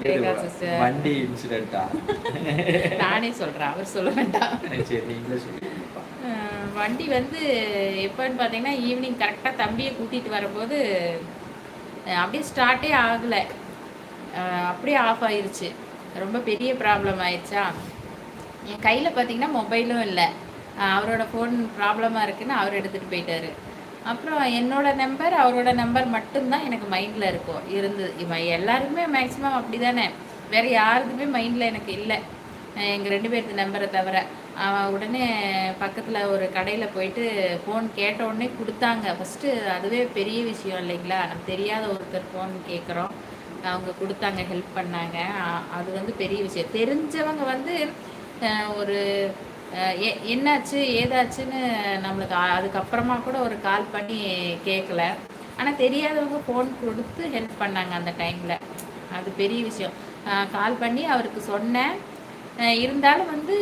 Rekha sister வண்டி இன்சிடென்ட்டா? நானே சொல்கிறேன், அவர் சொல்ல வேண்டாம். சரி நீங்களே சொல்லுங்க. வண்டி வந்து எப்போன்னு பார்த்தீங்கன்னா ஈவினிங் கரெக்டாக தம்பியை கூட்டிகிட்டு வரும்போது அப்படியே ஸ்டார்ட்டே ஆகலை, அப்படியே ஆஃப் ஆயிருச்சு. ரொம்ப பெரிய ப்ராப்ளம் ஆயிடுச்சா. என் கையில் பார்த்தீங்கன்னா மொபைலும் இல்லை. அவரோட ஃபோன் ப்ராப்ளமாக இருக்குதுன்னு அவர் எடுத்துகிட்டு போயிட்டார். அப்புறம் என்னோட நம்பர் அவரோட நம்பர் மட்டும்தான் எனக்கு மைண்டில் இருக்கும் இருந்தது. எல்லாருக்குமே மேக்ஸிமம் அப்படி தானே, வேறு யாருக்குமே மைண்டில் எனக்கு இல்லை, எங்கள் 2 பேர்த்து நம்பரை தவிர. உடனே பக்கத்தில் ஒரு கடையில் போயிட்டு ஃபோன் கேட்ட உடனே கொடுத்தாங்க. ஃபஸ்ட்டு அதுவே பெரிய விஷயம் இல்லைங்களா, நம்ம தெரியாத ஒருத்தர் ஃபோன் கேட்குறோம், அவங்க கொடுத்தாங்க, ஹெல்ப் பண்ணாங்க. அது வந்து பெரிய விஷயம். தெரிஞ்சவங்க வந்து ஒரு என்னாச்சு ஏதாச்சுன்னு நம்மளுக்கு அதுக்கப்புறமா கூட ஒரு கால் பண்ணி கேட்கல. ஆனால் தெரியாதவங்க ஃபோன் கொடுத்து ஹெல்ப் பண்ணாங்க அந்த டைமில். அது பெரிய விஷயம். கால் பண்ணி அவருக்கு சொன்னேன். இருந்தாலும் வந்து